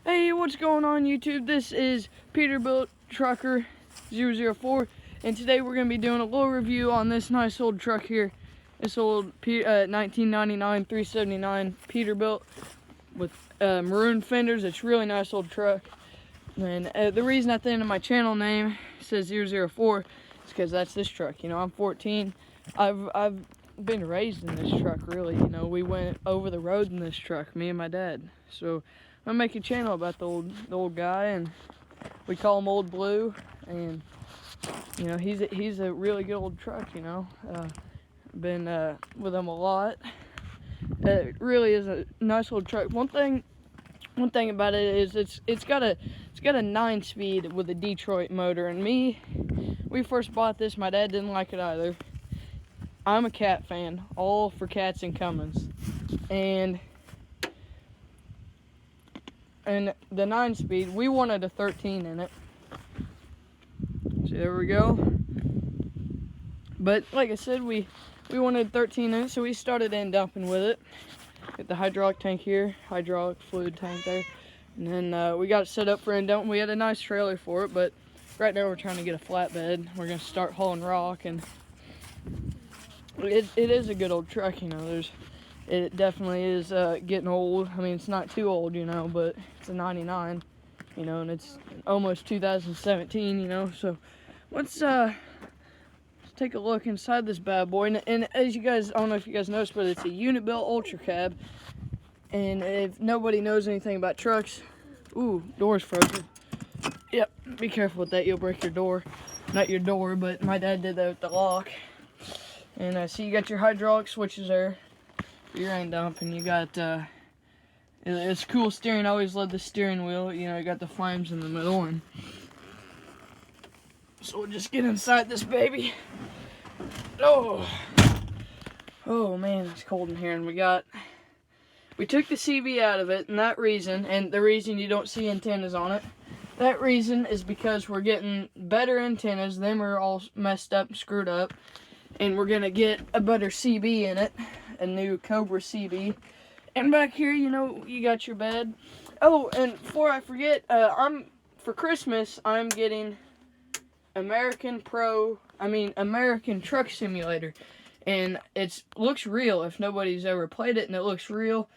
Hey, what's going on YouTube? This is Peterbilt Trucker 004, and today we're going to be doing a little review on this nice old truck here. This old 1999 379 Peterbilt with maroon fenders. It's a really nice old truck. And the reason at the end of my channel name says 004 is because that's this truck. You know, I'm 14. I've been raised in this truck, really. You know, we went over the road in this truck, me and my dad. So I'm gonna make a channel about the old guy, and we call him Old Blue. And you know, he's a really good old truck. You know, been with him a lot. It really is a nice old truck. One thing about it is it's got a 9-speed with a Detroit motor. And we first bought this. My dad didn't like it either. I'm a cat fan, all for cats and Cummins, and the 9-speed, we wanted a 13 in it. So there we go. But like I said, we wanted 13 in it, so we started end dumping with it. Get the hydraulic tank here, hydraulic fluid tank there, and then we got it set up for end dump. We had a nice trailer for it, but right now we're trying to get a flatbed. We're gonna start hauling rock, and it is a good old truck. You know, it definitely is getting old. I mean, it's not too old, you know, but it's a 99, you know, and it's almost 2017, you know. So let's take a look inside this bad boy. And as you guys, I don't know if you guys noticed, but it's a Unit Built Ultra Cab. And if nobody knows anything about trucks, ooh, door's frozen. Yep, be careful with that, you'll break your door. Not your door, but my dad did that with the lock. And see, you got your hydraulic switches there. Your end dump, and you got it's cool steering. I always love the steering wheel. You know, you got the flames in the middle. And so we'll just get inside this baby. Oh man, it's cold in here. And we took the CV out of it, and the reason you don't see antennas on it, that reason is because we're getting better antennas. Them are all messed up and screwed up, and we're gonna get a better CB in it. A new Cobra CB. And back here, you know, you got your bed. Oh, and before I forget, for Christmas, I'm getting American Truck Simulator. And it looks real if nobody's ever played it, and it looks real.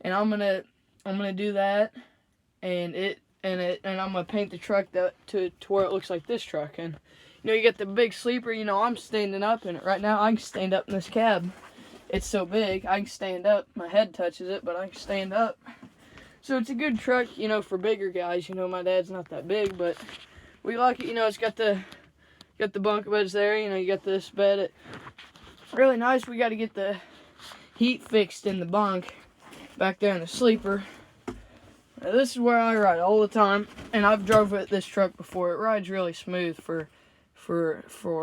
And I'm gonna do that, and I'm gonna paint the truck to where it looks like this truck. And you know, you get the big sleeper. You know, I'm standing up in it right now. I can stand up in this cab. It's so big, I can stand up. My head touches it, but I can stand up. So it's a good truck, you know, for bigger guys. You know, my dad's not that big, but we like it. You know, it's got the bunk beds there. You know, you got this bed. It's really nice. We got to get the heat fixed in the bunk back there in the sleeper. Now, this is where I ride all the time, and I've drove this truck before. It rides really smooth for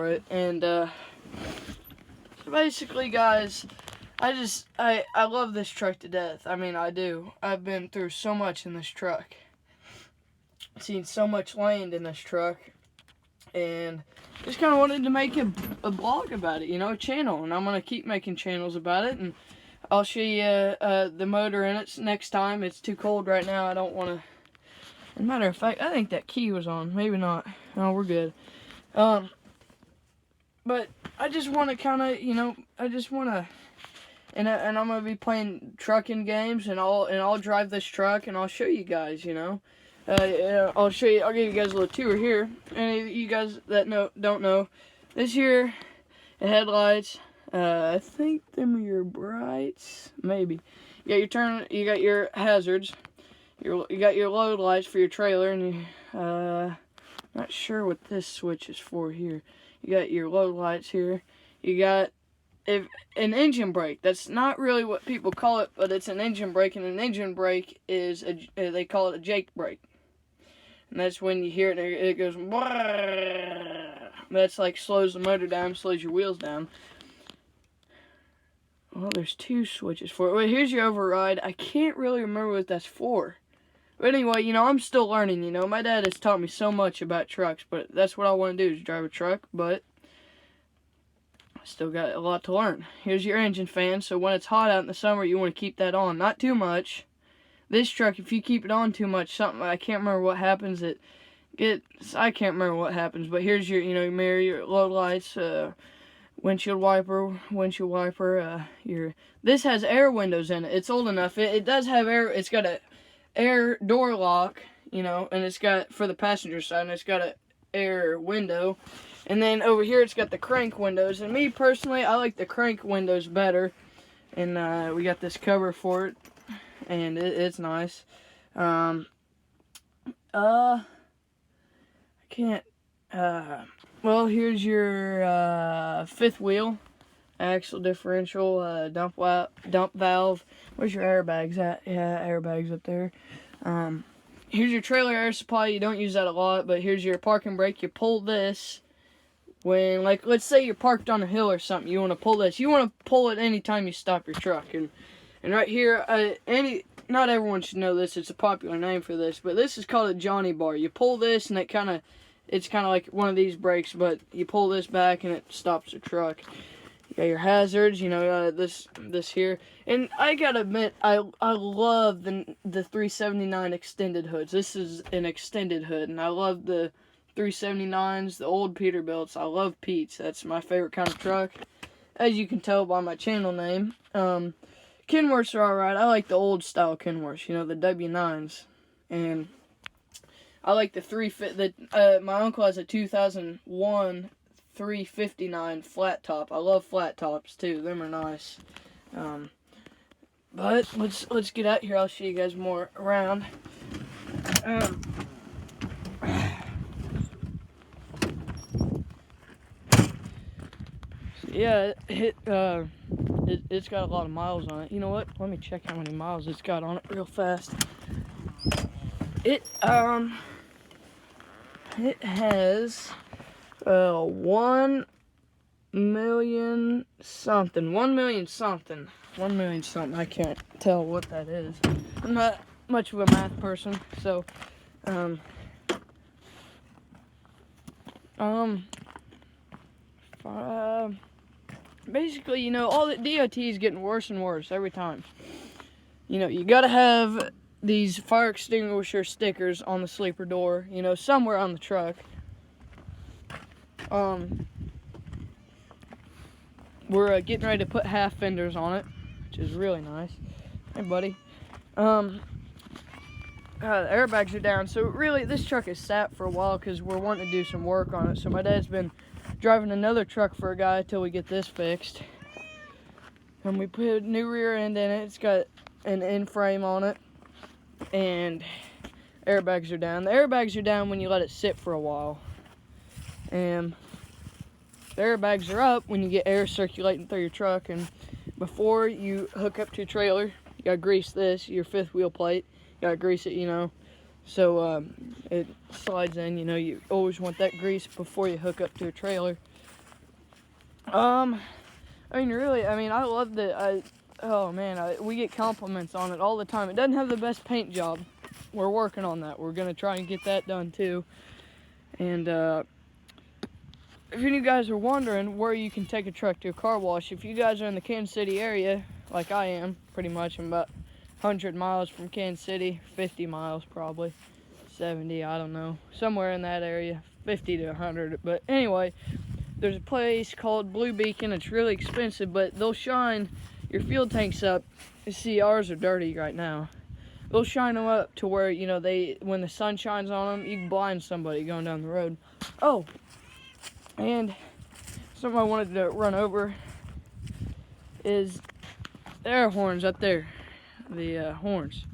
it, and so basically, guys, I love this truck to death. I mean, I do. I've been through so much in this truck. Seen so much land in this truck. And just kind of wanted to make a blog about it, you know, a channel. And I'm going to keep making channels about it. And I'll show you the motor in it next time. It's too cold right now. I don't want to. As a matter of fact, I think that key was on. Maybe not. No, we're good. But I just want to kind of, you know, and I'm gonna be playing trucking games, and I'll drive this truck, and I'll show you guys, you know, I'll give you guys a little tour here. And you guys that don't know, this here, the headlights, I think them are your brights, maybe. You got your hazards, you got your load lights for your trailer, and not sure what this switch is for here. You got your load lights here. You got an engine brake. That's not really what people call it, but it's an engine brake, and an engine brake is they call it a Jake brake. And that's when you hear it, it goes. That's like slows the motor down, slows your wheels down. Well, there's two switches for it. Well, here's your override. I can't really remember what that's for. But anyway, you know, I'm still learning, you know. My dad has taught me so much about trucks, but that's what I want to do, is drive a truck. But I still got a lot to learn. Here's your engine fan. So when it's hot out in the summer, you want to keep that on. Not too much. this truck, if you keep it on too much, something, I can't remember what happens, I can't remember what happens, but here's your, you know, your mirror, your low lights, windshield wiper, this has air windows in it. It's old enough. It does have air, it's got a air door lock, you know, and it's got, for the passenger side, and it's got a air window. And then over here it's got the crank windows, and me personally, I like the crank windows better. And we got this cover for it, and it's nice. I can't, well, here's your fifth wheel, axle differential, dump valve. Where's your airbags at? Yeah, airbags up there. Here's your trailer air supply. You don't use that a lot, but here's your parking brake. You pull this when, like, let's say you're parked on a hill or something. You want to pull this. You want to pull it anytime you stop your truck. And right here, not everyone should know this. It's a popular name for this, but this is called a Johnny bar. You pull this, and it's kind of like one of these brakes, but you pull this back, and it stops the truck. You got your hazards, you know, this here. And I gotta admit, I love the 379 extended hoods. This is an extended hood, and I love the 379s, the old Peterbilts. I love Pete's. That's my favorite kind of truck, as you can tell by my channel name. Kenworths are alright. I like the old style Kenworths, you know, the W9s. And I like my uncle has a 2001 359 flat top. I love flat tops too. Them are nice. But let's get out here. I'll show you guys more around. Yeah, it's got a lot of miles on it. You know what? Let me check how many miles it's got on it real fast. It has 1 million something. 1 million something. 1 million something. I can't tell what that is. I'm not much of a math person, so basically, you know, all the DOT is getting worse and worse every time. You know, you gotta have these fire extinguisher stickers on the sleeper door, you know, somewhere on the truck. We're getting ready to put half fenders on it, which is really nice. Hey, buddy. The airbags are down, so really this truck is sat for a while because we're wanting to do some work on it. So my dad's been driving another truck for a guy till we get this fixed. And we put a new rear end in it. It's got an end frame on it, and airbags are down. The airbags are down when you let it sit for a while, and the airbags are up when you get air circulating through your truck. And before you hook up to your trailer, you gotta grease this, your fifth wheel plate. You gotta grease it, you know, so it slides in. You know, you always want that grease before you hook up to a trailer. I mean, really, I mean, I love oh man, we get compliments on it all the time. It doesn't have the best paint job. We're working on that. We're gonna try and get that done too. And if any of you guys are wondering where you can take a truck to a car wash, if you guys are in the Kansas City area, like I am, pretty much, I'm about 100 miles from Kansas City, 50 miles probably, 70, I don't know, somewhere in that area, 50 to 100. But anyway, there's a place called Blue Beacon. It's really expensive, but they'll shine your fuel tanks up. You see, ours are dirty right now. They'll shine them up to where, you know, when the sun shines on them, you can blind somebody going down the road. Oh, and something I wanted to run over is the air horns up there. The horns.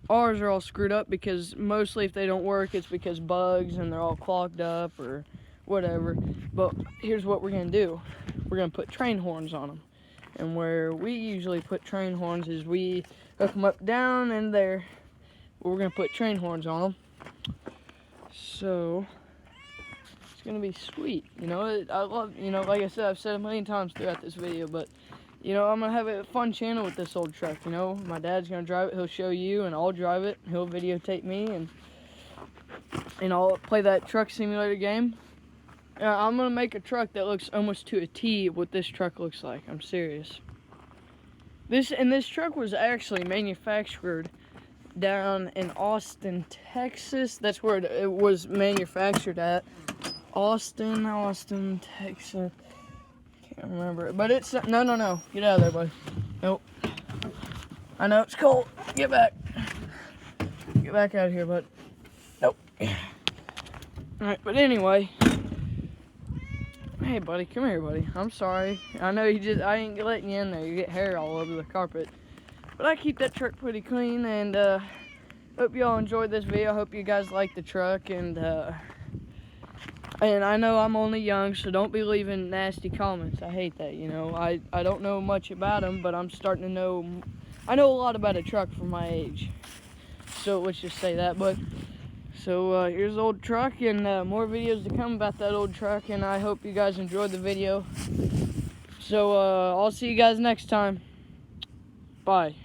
Ours are all screwed up because mostly if they don't work, it's because bugs and they're all clogged up or whatever. But here's what we're gonna do. We're gonna put train horns on them. And where we usually put train horns is we hook them up down in there. We're gonna put train horns on them. So it's gonna be sweet. You know, I love, you know, like I said, I've said a million times throughout this video, but you know, I'm gonna have a fun channel with this old truck. You know, my dad's gonna drive it, he'll show you, and I'll drive it, he'll videotape me, and I'll play that truck simulator game. I'm gonna make a truck that looks almost to a T what this truck looks like. I'm serious. This truck was actually manufactured down in Austin, Texas. That's where it was manufactured at. Austin, Texas. Can't remember it, but it's no. Get out of there, buddy. Nope. I know it's cold. Get back. Get back out of here, bud. Nope. All right, but anyway. Hey, buddy, come here, buddy. I'm sorry. I know I ain't letting you in there. You get hair all over the carpet. But I keep that truck pretty clean, and hope y'all enjoyed this video. Hope you guys like the truck, and I know I'm only young, so don't be leaving nasty comments. I hate that, you know. I don't know much about them, but I'm starting to know. I know a lot about a truck for my age. So let's just say that, but. So here's the old truck, and more videos to come about that old truck, and I hope you guys enjoyed the video. So I'll see you guys next time. Bye.